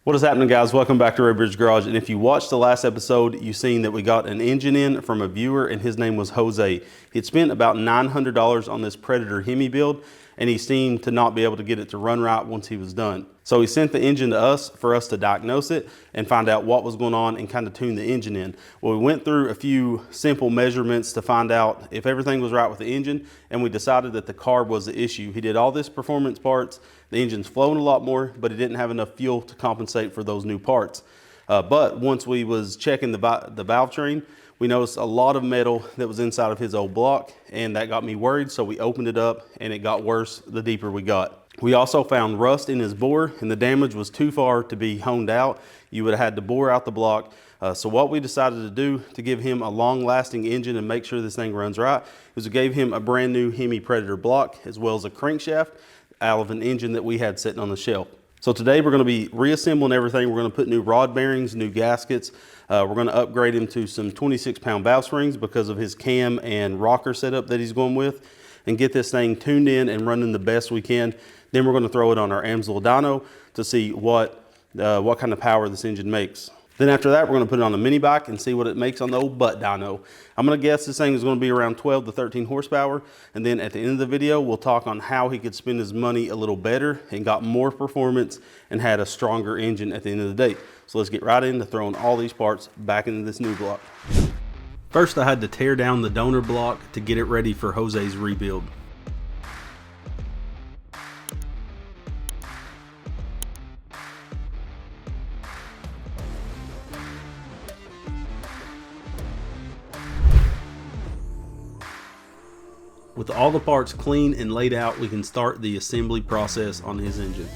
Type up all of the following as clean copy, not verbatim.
What is happening, guys? Welcome back to Redbridge Garage. And if you watched the last episode, you've seen that we got an engine in from a viewer, and his name was Jose. He'd spent about $900 on this Predator Hemi build, and he seemed to not be able to get it to run right once he was done. So he sent the engine to us for us to diagnose it and find out what was going on and kind of tune the engine in. Well, we went through a few simple measurements to find out if everything was right with the engine, and we decided that the carb was the issue. He did all this performance parts. The engine's flowing a lot more, but he didn't have enough fuel to compensate for those new parts. But once we was checking the valve train, we noticed a lot of metal that was inside of his old block, and that got me worried. So we opened it up, and it got worse the deeper we got. We also found rust in his bore, and the damage was too far to be honed out. You would have had to bore out the block. So what we decided to do to give him a long-lasting engine and make sure this thing runs right is we gave him a brand new Hemi Predator block as well as a crankshaft out of an engine that we had sitting on the shelf. So today we're going to be reassembling everything. We're going to put new rod bearings, new gaskets. We're going to upgrade him to some 26-pound valve springs because of his cam and rocker setup that he's going with, and get this thing tuned in and running the best we can. Then we're going to throw it on our Amsoil dyno to see what kind of power this engine makes. Then after that, we're going to put it on a mini bike and see what it makes on the old butt dyno. I'm going to guess this thing is going to be around 12 to 13 horsepower. And then at the end of the video, we'll talk on how he could spend his money a little better and got more performance and had a stronger engine at the end of the day. So let's get right into throwing all these parts back into this new block. First, I had to tear down the donor block to get it ready for Jose's rebuild. With all the parts clean and laid out, we can start the assembly process on his engine.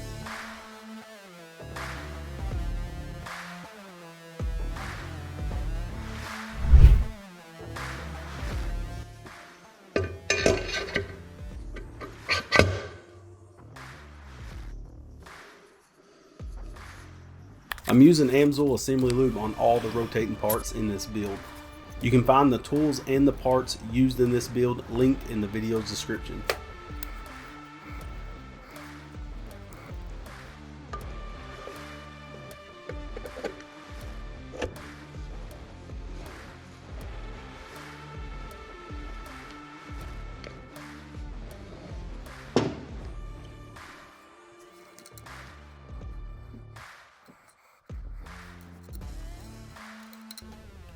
I'm using Amsoil assembly lube on all the rotating parts in this build. You can find the tools and the parts used in this build linked in the video's description.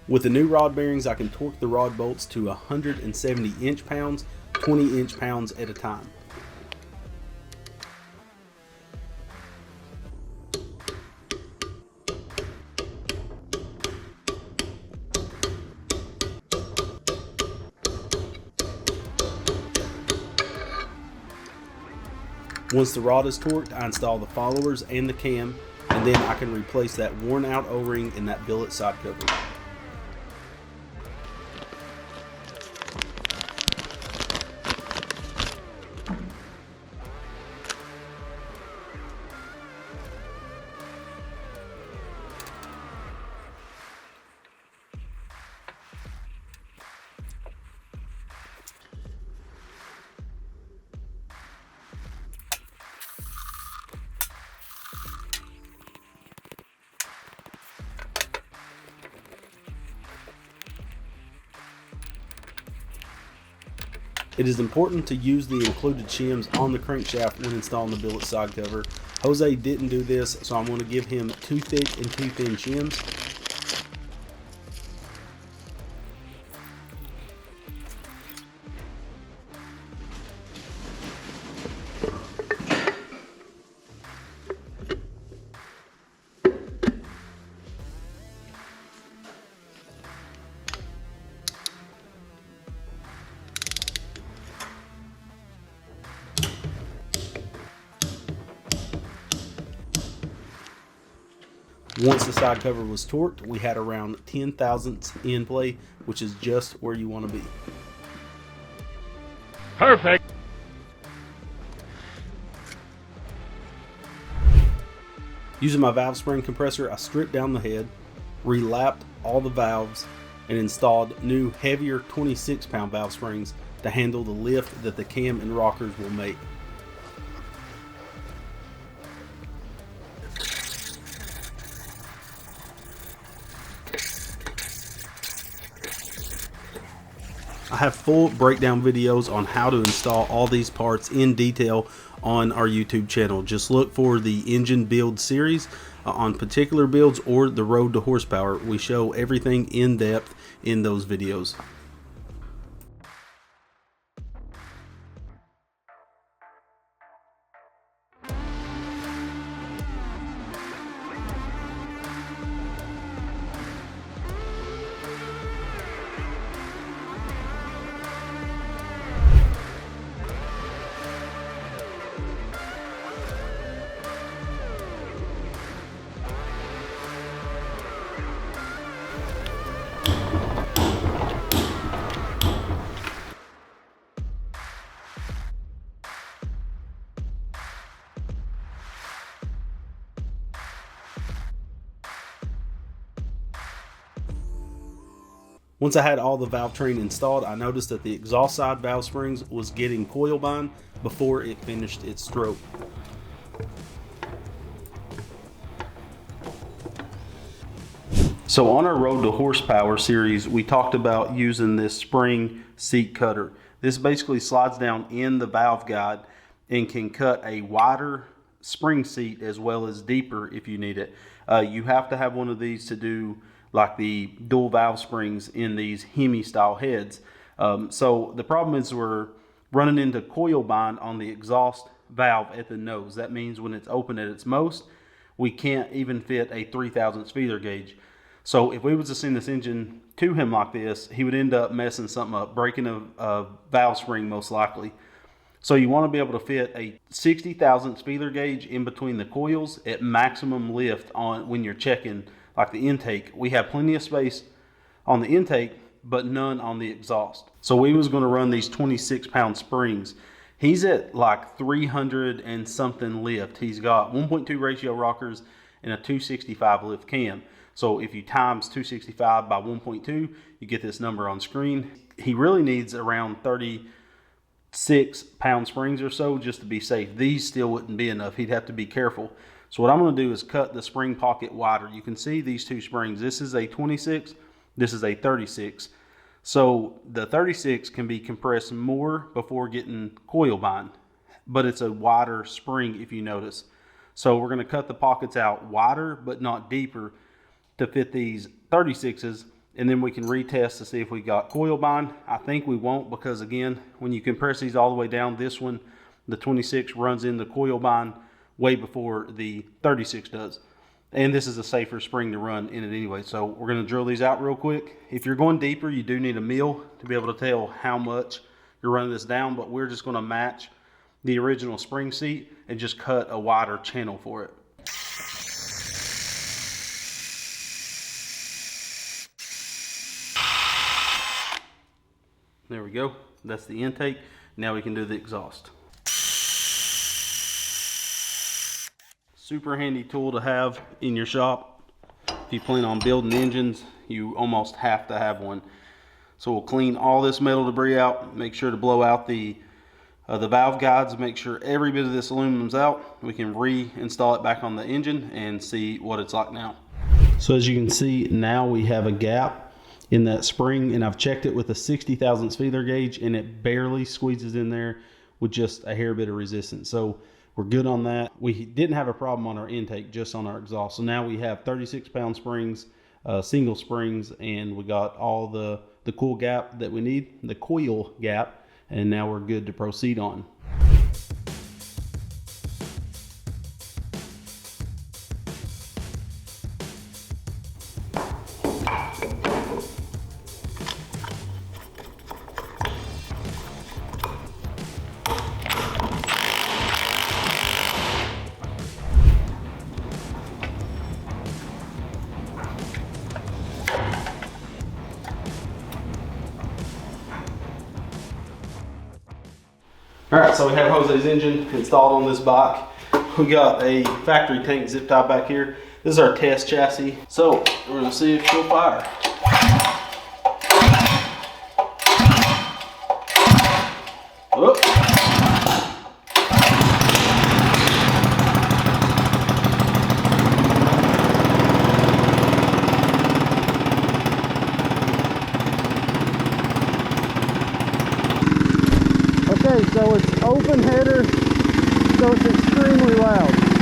With the new rod bearings, I can torque the rod bolts to 170 inch-pounds, 20 inch-pounds at a time. Once the rod is torqued, I install the followers and the cam, and then I can replace that worn out O-ring in that billet side cover. It is important to use the included shims on the crankshaft when installing the billet side cover. Jose didn't do this, so I'm going to give him 2 thick and 2 thin shims. Once the side cover was torqued, we had around 10 thousandths end play, which is just where you want to be. Perfect. Using my valve spring compressor, I stripped down the head, relapped all the valves, and installed new heavier 26-pound valve springs to handle the lift that the cam and rockers will make. I have full breakdown videos on how to install all these parts in detail on our YouTube channel. Just look for the engine build series on particular builds or the road to horsepower. We show everything in depth in those videos. Once I had all the valve train installed, I noticed that the exhaust side valve springs was getting coil bind before it finished its stroke. So on our Road to Horsepower series, we talked about using this spring seat cutter. This basically slides down in the valve guide and can cut a wider spring seat as well as deeper if you need it. You have to have one of these to do like the dual valve springs in these Hemi style heads. So the problem is we're running into coil bind on the exhaust valve at the nose. That means when it's open at its most, we can't even fit a 3/1000 feeler gauge. So if we was to send this engine to him like this, he would end up messing something up, breaking a valve spring most likely. So you want to be able to fit a 60/1000 feeler gauge in between the coils at maximum lift on when you're checking like the intake. We have plenty of space on the intake, but none on the exhaust. So we was going to run these 26-pound springs. He's at like 300 and something lift. He's got 1.2 ratio rockers and a 265 lift cam. So if you times 265 by 1.2, you get this number on screen. He really needs around 36-pound springs or so just to be safe. These still wouldn't be enough. He'd have to be careful. So what I'm going to do is cut the spring pocket wider. You can see these two springs. This is a 26, this is a 36. So the 36 can be compressed more before getting coil bind, but it's a wider spring if you notice. So we're going to cut the pockets out wider but not deeper to fit these 36s, and then we can retest to see if we got coil bind. I think we won't, because again, when you compress these all the way down, this one, the 26 runs into coil bind way before the 36 does. And this is a safer spring to run in it anyway. So we're going to drill these out real quick. If you're going deeper, you do need a mill to be able to tell how much you're running this down, but we're just going to match the original spring seat and just cut a wider channel for it. There we go. That's the intake. Now we can do the exhaust. Super handy tool to have in your shop. If you plan on building engines, you almost have to have one. So we'll clean all this metal debris out, make sure to blow out the valve guides, make sure every bit of this aluminum's out. We can reinstall it back on the engine and see what it's like now. So as you can see, now we have a gap in that spring, and I've checked it with a 60/1000 feeler gauge, and it barely squeezes in there with just a hair bit of resistance. So we're good on that. We didn't have a problem on our intake, just on our exhaust. So now we have 36-pound springs, single springs, and we got all the coil gap that we need, the coil gap, and now we're good to proceed on. All right, so we have Jose's engine installed on this bike. We got a factory tank zip tie back here. This is our test chassis. So we're gonna see if she'll fire. Whoop. open header, so it's extremely loud.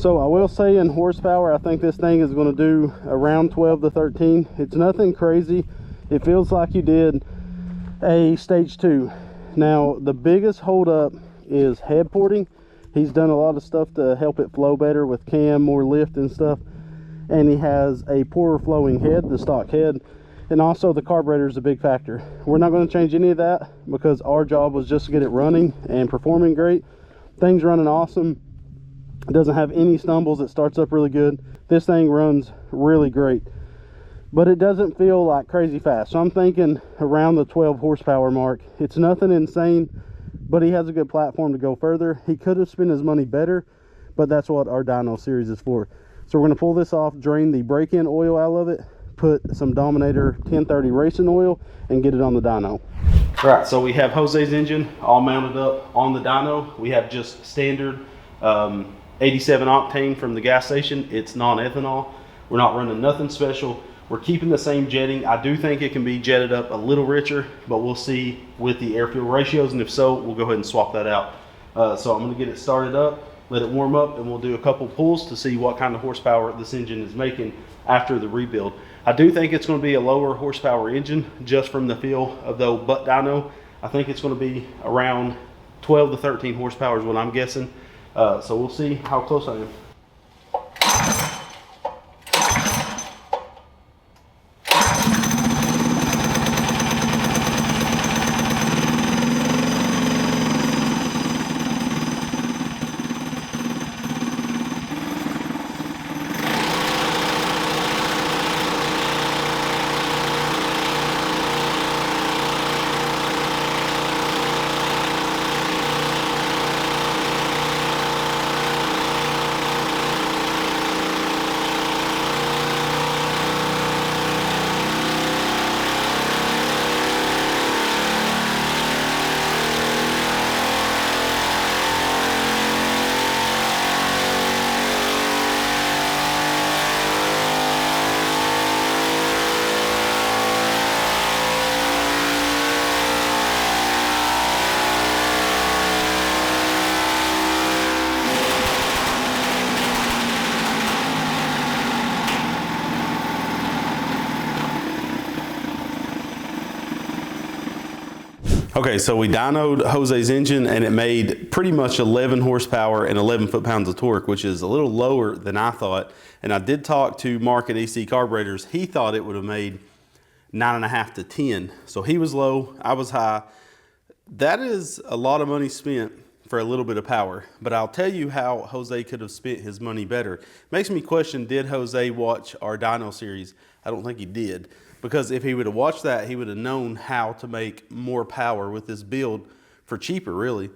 So I will say in horsepower, I think this thing is going to do around 12 to 13. It's nothing crazy. It feels like you did a stage 2. Now the biggest holdup is head porting. He's done a lot of stuff to help it flow better with cam, more lift and stuff. And he has a poorer flowing head, the stock head. And also the carburetor is a big factor. We're not going to change any of that because our job was just to get it running and performing great. Thing's running awesome. It doesn't have any stumbles. It starts up really good. This thing runs really great. but it doesn't feel like crazy fast. So I'm thinking around the 12 horsepower mark. It's nothing insane, but he has a good platform to go further. He could have spent his money better, but that's what our dyno series is for. So we're going to pull this off, drain the break-in oil out of it, put some Dominator 1030 racing oil, and get it on the dyno. All right, so we have Jose's engine all mounted up on the dyno. We have just standard 87 octane from the gas station. It's non-ethanol. We're not running nothing special. We're keeping the same jetting. I do think it can be jetted up a little richer, but we'll see with the air-fuel ratios, and if so, we'll go ahead and swap that out. So I'm gonna get it started up, let it warm up, and we'll do a couple pulls to see what kind of horsepower this engine is making after the rebuild. I do think it's going to be a lower horsepower engine just from the feel of the old butt dyno. I think it's going to be around 12 to 13 horsepower is what I'm guessing. So we'll see how close I am. Okay, so we dynoed Jose's engine and it made pretty much 11 horsepower and 11 foot-pounds of torque, which is a little lower than I thought. And I did talk to Mark at EC Carburetors. He thought it would have made 9.5 to 10. So he was low, I was high. That is a lot of money spent for a little bit of power. But I'll tell you how Jose could have spent his money better. Makes me question, did Jose watch our dyno series? I don't think he did. Because if he would have watched that, he would have known how to make more power with this build for cheaper, really.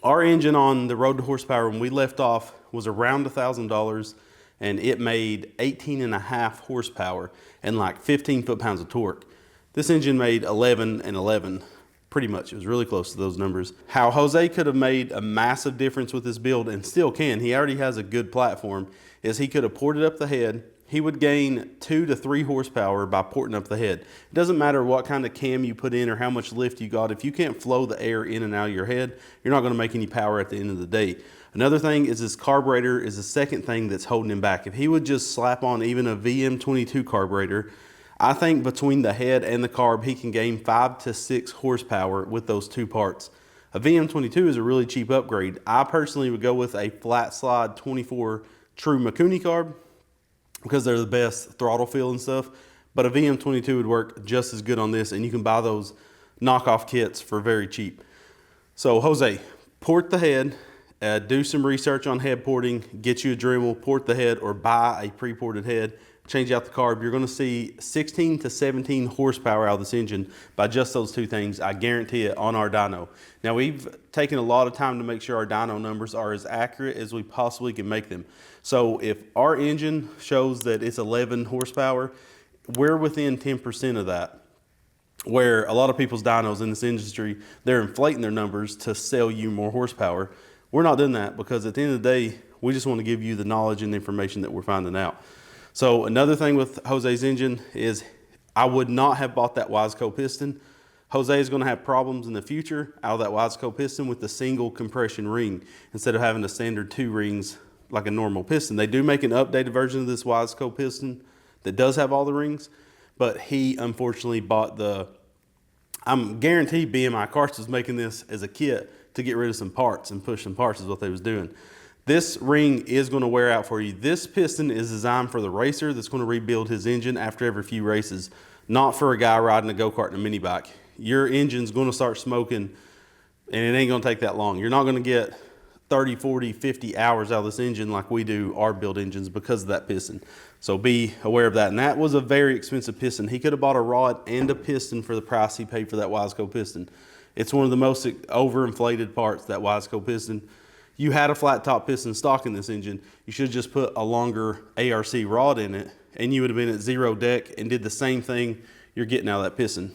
Our engine on the road to horsepower when we left off was around $1,000, and it made 18.5 horsepower and like 15 foot-pounds of torque. This engine made 11 and 11, pretty much. It was really close to those numbers. How Jose could have made a massive difference with this build, and still can, he already has a good platform, is he could have ported up the head. He would gain 2 to 3 horsepower by porting up the head. It doesn't matter what kind of cam you put in or how much lift you got. If you can't flow the air in and out of your head, you're not going to make any power at the end of the day. Another thing is his carburetor is the second thing that's holding him back. If he would just slap on even a VM22 carburetor, I think between the head and the carb, he can gain 5 to 6 horsepower with those two parts. A VM22 is a really cheap upgrade. I personally would go with a flat slide 24 true Mikuni carb, because they're the best throttle feel and stuff. But a VM22 would work just as good on this, and you can buy those knockoff kits for very cheap. So Jose, port the head, do some research on head porting, get you a Dremel, port the head, or buy a pre-ported head, change out the carb. You're gonna see 16 to 17 horsepower out of this engine by just those two things. I guarantee it on our dyno. Now we've taken a lot of time to make sure our dyno numbers are as accurate as we possibly can make them. So if our engine shows that it's 11 horsepower, we're within 10% of that. Where a lot of people's dynos in this industry, they're inflating their numbers to sell you more horsepower. We're not doing that, because at the end of the day, we just want to give you the knowledge and the information that we're finding out. So another thing with Jose's engine is I would not have bought that Wiseco piston. Jose is going to have problems in the future out of that Wiseco piston with the single compression ring instead of having the standard 2 rings like a normal piston. They do make an updated version of this Wiseco piston that does have all the rings, but he unfortunately bought the, I'm guaranteed BMI Karts was making this as a kit to get rid of some parts and push some parts is what they was doing. This ring is going to wear out for you. This piston is designed for the racer that's going to rebuild his engine after every few races, not for a guy riding a go-kart and a mini bike. Your engine's going to start smoking, and it ain't going to take that long. You're not going to get 30, 40, 50 hours out of this engine like we do our build engines because of that piston. So be aware of that. And that was a very expensive piston. He could have bought a rod and a piston for the price he paid for that Wiseco piston. It's one of the most overinflated parts, that Wiseco piston. You had a flat top piston stock in this engine. You should have just put a longer ARC rod in it and you would have been at 0 deck and did the same thing you're getting out of that piston.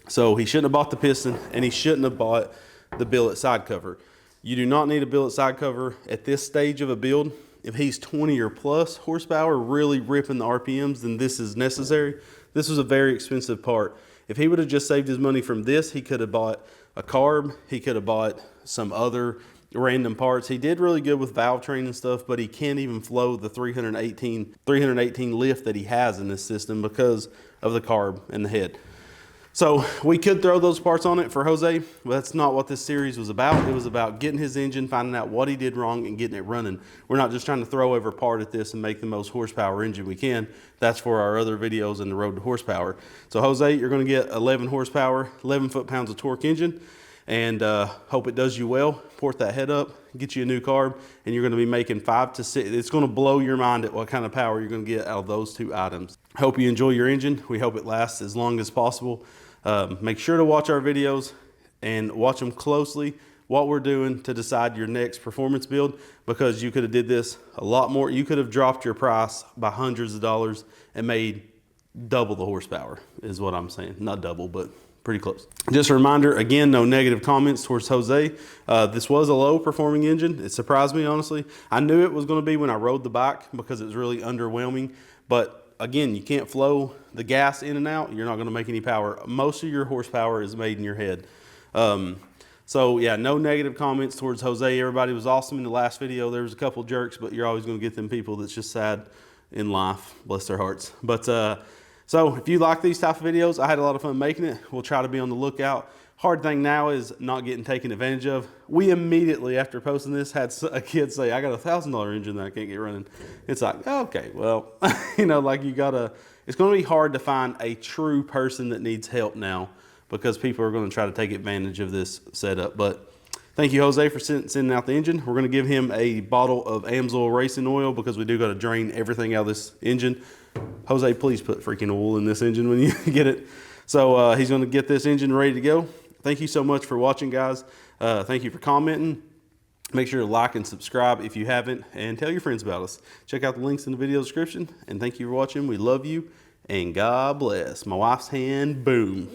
So he shouldn't have bought the piston and he shouldn't have bought the billet side cover. You do not need a billet side cover at this stage of a build. If he's 20 or plus horsepower, really ripping the RPMs, then this is necessary. This was a very expensive part. If he would have just saved his money from this, he could have bought a carb. He could have bought some other random parts. He did really good with valve train and stuff, but he can't even flow the 318 lift that he has in this system because of the carb and the head. So we could throw those parts on it for Jose, but that's not what this series was about. It was about getting his engine, finding out what he did wrong, and getting it running. We're not just trying to throw every part at this and make the most horsepower engine we can. That's for our other videos in the road to horsepower. So Jose, you're going to get 11 horsepower, 11 foot-pounds of torque engine, and hope it does you well. Port that head up, get you a new carb, and you're going to be making 5 to 6. It's going to blow your mind at what kind of power you're going to get out of those two items. Hope you enjoy your engine. We hope it lasts as long as possible. Make sure to watch our videos and watch them closely, what we're doing to decide your next performance build, because you could have did this a lot more. You could have dropped your price by hundreds of dollars and made double the horsepower is what I'm saying. Not double, but pretty close. Just a reminder, again, no negative comments towards Jose. This was a low performing engine. It surprised me, honestly. I knew it was going to be when I rode the bike because it was really underwhelming, but again, you can't flow the gas in and out. You're not going to make any power. Most of your horsepower is made in your head. So yeah, no negative comments towards Jose. Everybody was awesome in the last video. There was a couple jerks, but you're always going to get them people that's just sad in life. Bless their hearts. But so if you like these type of videos, I had a lot of fun making it. We'll try to be on the lookout. Hard thing now is not getting taken advantage of. We immediately, after posting this, had a kid say, I got a $1,000 engine that I can't get running. It's like, okay, well, you know, like you gotta, it's gonna be hard to find a true person that needs help now because people are gonna try to take advantage of this setup. But thank you, Jose, for sending out the engine. We're gonna give him a bottle of Amsoil racing oil because we do gotta drain everything out of this engine. Jose, please put freaking oil in this engine when you get it. So he's gonna get this engine ready to go. Thank you so much for watching, guys. Thank you for commenting. Make sure to like and subscribe if you haven't, and tell your friends about us. Check out the links in the video description, and thank you for watching. We love you, and God bless. My wife's hand, boom.